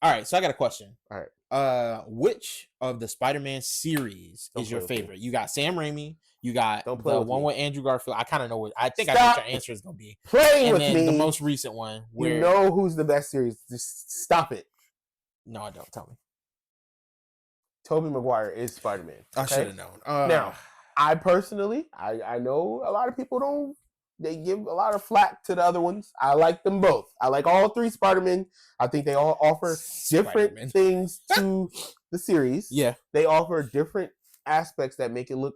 All right, so I got a question. All right. Which of the Spider-Man series is your favorite? You got Sam Raimi. You got the one with Andrew Garfield. I kind of know what I think. I know what your answer is gonna be. Playing with me. And then the most recent one. Where you know who's the best series? Just stop it. No, I don't. Tell me. Tobey Maguire is Spider-Man. I should have known. Now, I personally, I know a lot of people don't. They give a lot of flack to the other ones. I like them both. I like all three Spider-Men. I think they all offer different things to the series. Yeah. They offer different aspects that make it look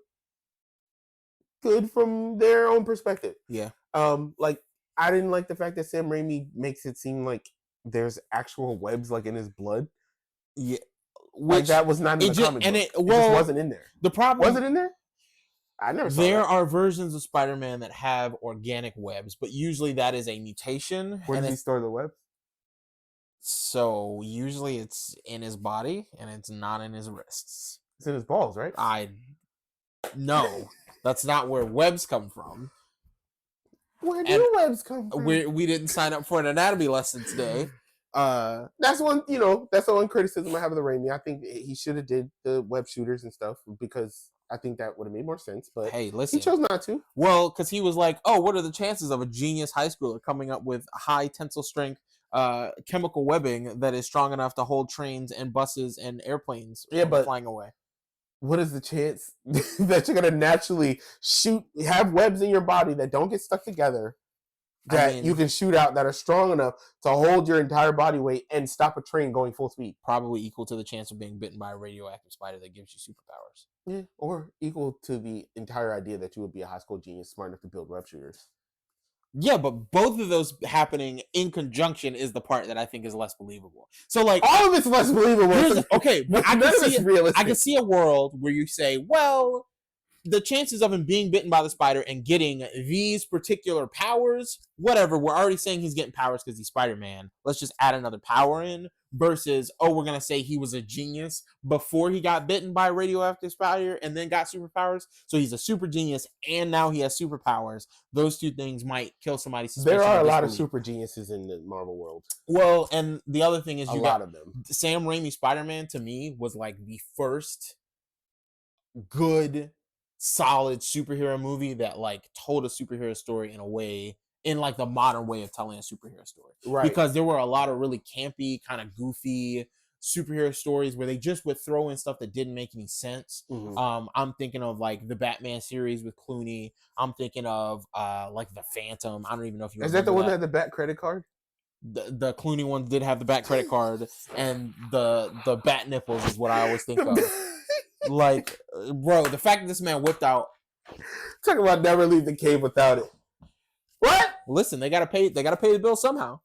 good from their own perspective. Yeah. Like, I didn't like the fact that Sam Raimi makes it seem like there's actual webs like in his blood. Yeah. Like that was not in the comic book. And it just wasn't in there. The problem was it in there? I never saw There are versions of Spider-Man that have organic webs, but usually that is a mutation. Where does he store the webs? So usually it's in his body and it's not in his wrists. It's in his balls, right? No, that's not where webs come from. Where do webs come from? We didn't sign up for an anatomy lesson today. That's one, that's the one criticism I have of the Raimi. I think he should have did the web shooters and stuff because I think that would have made more sense. But hey, listen, he chose not to. Well, because he was like, "Oh, what are the chances of a genius high schooler coming up with high tensile strength chemical webbing that is strong enough to hold trains and buses and airplanes from flying away?" What is the chance that you're gonna naturally have webs in your body that don't get stuck together? That you can shoot out that are strong enough to hold your entire body weight and stop a train going full speed. Probably equal to the chance of being bitten by a radioactive spider that gives you superpowers. Yeah, or equal to the entire idea that you would be a high school genius smart enough to build web shooters. Yeah, but both of those happening in conjunction is the part that I think is less believable. So, like, all of it's less believable. Okay, but I can see a world where you say, well, the chances of him being bitten by the spider and getting these particular powers, whatever, we're already saying he's getting powers because he's Spider-Man. Let's just add another power in versus, we're going to say he was a genius before he got bitten by a radioactive spider and then got superpowers. So he's a super genius and now he has superpowers. Those two things might kill somebody's suspicion. There are a lot of super geniuses in the Marvel world. Well, and the other thing is a lot of them. Sam Raimi Spider-Man to me was like the first good solid superhero movie that like told a superhero story in like the modern way of telling a superhero story. Right. Because there were a lot of really campy, kind of goofy superhero stories where they just would throw in stuff that didn't make any sense. Mm-hmm. I'm thinking of like the Batman series with Clooney. I'm thinking of like the Phantom. I don't even know if you is that the one that had the Bat credit card? The Clooney one did have the Bat credit card, and the Bat nipples is what I always think of. Like, bro, the fact that this man whipped out. Talking about never leave the cave without it. What? Listen, they gotta pay the bill somehow.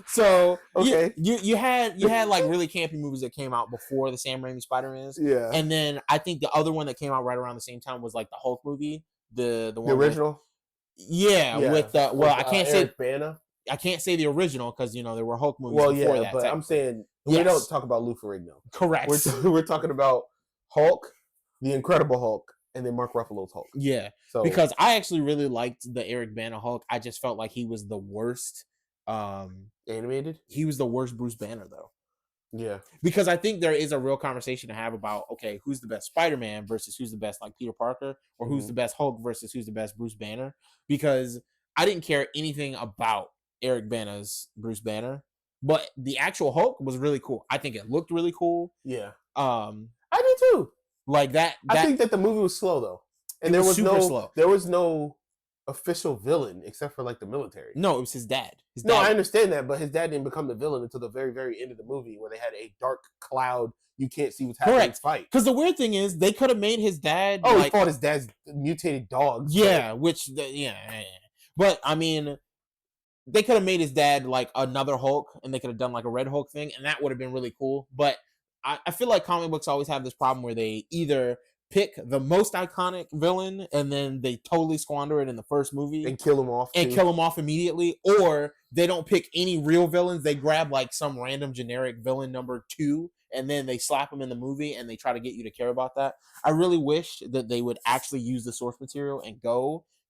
So okay, you had like really campy movies that came out before the Sam Raimi Spider-Mans. Yeah, and then I think the other one that came out right around the same time was like the Hulk movie, the one original. With I can't Eric Bana. I can't say the original because there were Hulk movies. Well, before yeah, that, but I'm saying we don't talk about Lou Ferrigno. Correct. We're talking about Hulk, the Incredible Hulk, and then Mark Ruffalo's Hulk. Yeah, so because I actually really liked the Eric Bana Hulk. I just felt like he was the worst. Animated. He was the worst Bruce Banner though. Yeah, because I think there is a real conversation to have about who's the best Spider-Man versus who's the best like Peter Parker, or who's the best Hulk versus who's the best Bruce Banner. Because I didn't care anything about Eric Bana's Bruce Banner, but the actual Hulk was really cool. I think it looked really cool. Yeah, I did too. Like that. I think that the movie was slow though, and there was slow. There was no official villain except for like the military. No, it was his dad. No, I understand that, but his dad didn't become the villain until the very, very end of the movie, where they had a dark cloud. You can't see what's happening. Fight. Because the weird thing is, they could have made his dad. Oh, he fought his dad's mutated dogs. Yeah, but I mean, they could have made his dad like another Hulk, and they could have done like a Red Hulk thing, and that would have been really cool. But I feel like comic books always have this problem where they either pick the most iconic villain and then they totally squander it in the first movie and kill him off immediately, or they don't pick any real villains. They grab like some random generic villain number 2 and then they slap him in the movie and they try to get you to care about that. I really wish that they would actually use the source material and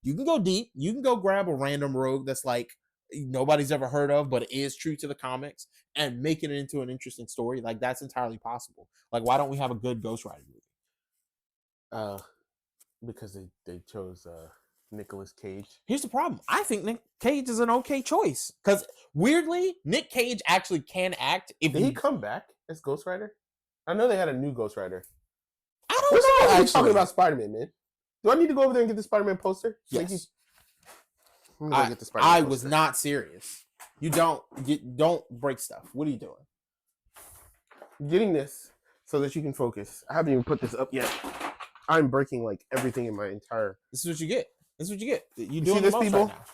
you can go deep. You can go grab a random rogue that's like nobody's ever heard of, but it is true to the comics, and making it into an interesting story. Like, that's entirely possible. Like, why don't we have a good Ghost Rider movie? Because they chose Nicolas Cage. Here's the problem. I think Nick Cage is an okay choice. Because, weirdly, Nick Cage actually can act. Did he come back as Ghost Rider? I know they had a new Ghost Rider. I don't know. We're talking about Spider-Man, man. Do I need to go over there and get the Spider-Man poster? Yes. I was not serious. You don't break stuff. What are you doing? Getting this so that you can focus. I haven't even put this up yet. I'm breaking like everything in my entire. This is what you get. You see this, people? Right now.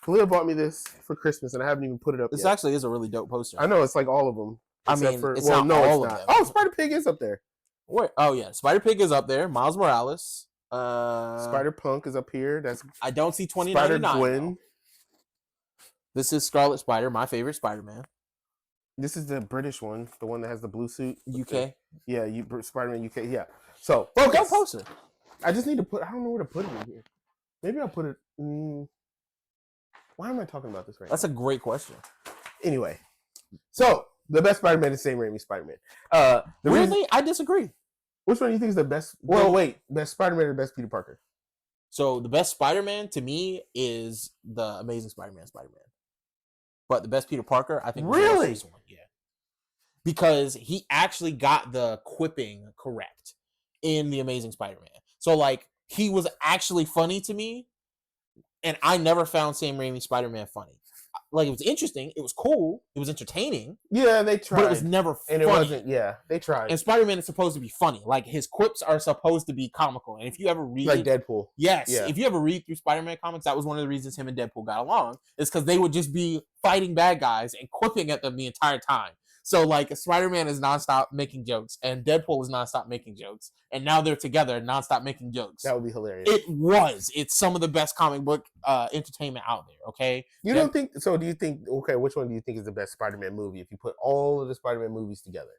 Khalil bought me this for Christmas, and I haven't even put it up. This yet. Actually is a really dope poster. I know, it's like all of them. I mean, it's not all of them. Oh, Spider-Pig is up there. Wait. Oh yeah, Spider-Pig is up there. Miles Morales. Spider-Punk is up here. I don't see 2099. Spider-Gwen. This is Scarlet Spider, my favorite Spider-Man. This is the British one, the one that has the blue suit. UK. Yeah, Spider-Man UK. Yeah. So focus. Go poster. I just need to put. I don't know where to put it in here. Maybe I'll put it. Why am I talking about this right now? That's a great question. Anyway, so the best Spider-Man is Sam Raimi's Spider-Man. I disagree. Which one do you think is the best? Well, wait, best Spider-Man or best Peter Parker? So the best Spider-Man to me is the Amazing Spider-Man Spider-Man. But the best Peter Parker, I think, really, one. Yeah, because he actually got the quipping correct in the Amazing Spider-Man. So like he was actually funny to me, and I never found Sam Raimi's Spider-Man funny. Like, it was interesting, it was cool, it was entertaining. Yeah, they tried, but it was never funny. And it wasn't. Yeah, they tried. And Spider-Man is supposed to be funny. Like, his quips are supposed to be comical. And if you ever read, like Deadpool, yes, yeah. If you ever read through Spider-Man comics, that was one of the reasons him and Deadpool got along. Is because they would just be fighting bad guys and quipping at them the entire time. So like, Spider-Man is nonstop making jokes, and Deadpool is nonstop making jokes, and now they're together nonstop making jokes. That would be hilarious. It's some of the best comic book entertainment out there. Okay, don't think so? Do you think? Okay, which one do you think is the best Spider-Man movie? If you put all of the Spider-Man movies together,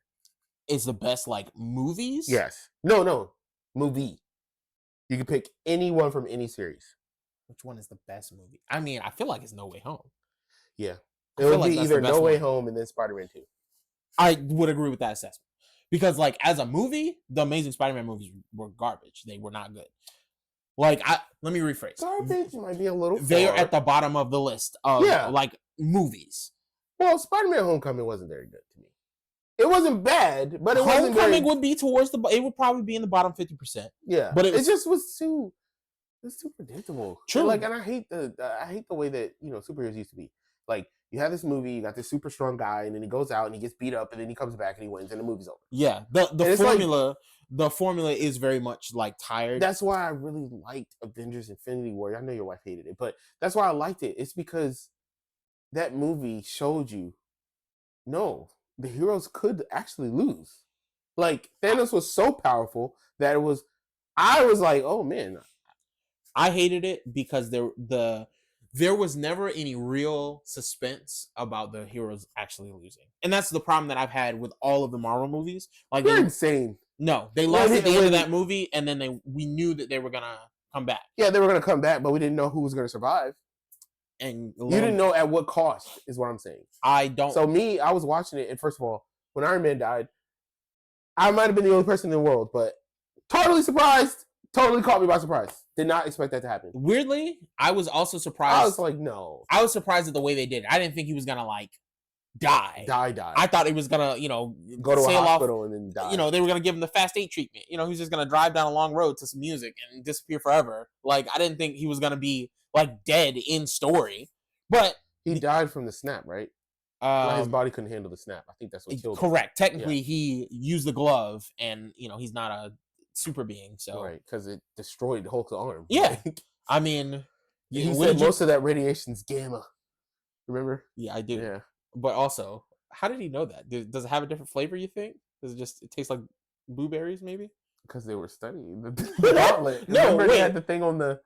is the best like movies? Yes. No, movie. You can pick any one from any series. Which one is the best movie? I mean, I feel like it's No Way Home. Yeah, it would be either No Way Home and then Spider-Man 2. I would agree with that assessment. Because, like, as a movie, the Amazing Spider-Man movies were garbage. They were not good. Like, let me rephrase. Garbage might be a little far. They are at the bottom of the list of, like, movies. Well, Spider-Man Homecoming wasn't very good to me. It wasn't bad, but it wasn't very... Homecoming would be it would probably be in the bottom 50%. Yeah. But it just was too... It's too predictable. True. And I hate the way that, superheroes used to be. Like, you have this movie, you got this super strong guy, and then he goes out and he gets beat up, and then he comes back and he wins, and the movie's over. Yeah, the formula is very much like tired. That's why I really liked Avengers: Infinity War. I know your wife hated it, but that's why I liked it. It's because that movie showed you, no, the heroes could actually lose. Like, Thanos was so powerful that I was like, oh man. I hated it because there was never any real suspense about the heroes actually losing. And that's the problem that I've had with all of the Marvel movies. Like, they're insane. No, they lost at the end of that movie, and then we knew that they were going to come back. Yeah, they were going to come back, but we didn't know who was going to survive. And you didn't know at what cost, is what I'm saying. I don't. So I was watching it, and first of all, when Iron Man died, I might have been the only person in the world, but totally surprised. Totally caught me by surprise. Did not expect that to happen. Weirdly, I was also surprised. I was like, no. I was surprised at the way they did it. I didn't think he was going to, like, die. I thought he was going to, go to a hospital and then die. They were going to give him the fast 8 treatment. He was just going to drive down a long road to some music and disappear forever. Like, I didn't think he was going to be, like, dead in story. But he died from the snap, right? His body couldn't handle the snap. I think that's what killed him. Correct. Technically, he used the glove, and, he's not a super being, so right, because it destroyed Hulk's arm. Yeah, I mean, he said most of that radiation's gamma. Remember? Yeah, I do. Yeah, but also, how did he know that? Does it have a different flavor? You think? Does it taste like blueberries? Maybe because they were studying the gauntlet. No, remember wait. They had the thing on the.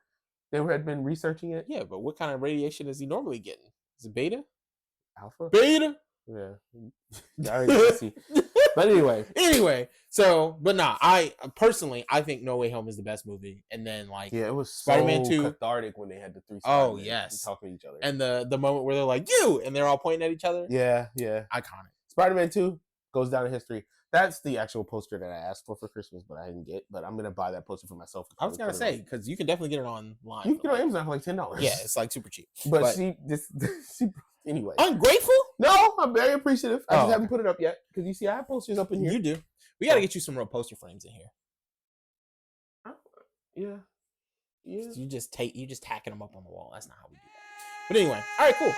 They had been researching it. Yeah, but what kind of radiation is he normally getting? Is it beta? Alpha? Beta? Yeah. But anyway. So, but nah, I personally, I think No Way Home is the best movie. And then like, yeah, it was Spider-Man so 2 cathartic when they had the three. Oh Spider-Men yes, talking to each other. And the moment where they're like you, and they're all pointing at each other. Yeah, iconic. Spider-Man 2 goes down in history. That's the actual poster that I asked for Christmas, but I didn't get. But I'm gonna buy that poster for myself. I was gonna say because you can definitely get it online. You can get it on Amazon for like $10. Yeah, it's like super cheap. But she anyway. Ungrateful? No, I'm very appreciative. I just haven't put it up yet because you see, I have posters up in here. You do. We gotta get you some real poster frames in here. Yeah. You just tacking them up on the wall. That's not how we do that. But anyway, all right, cool.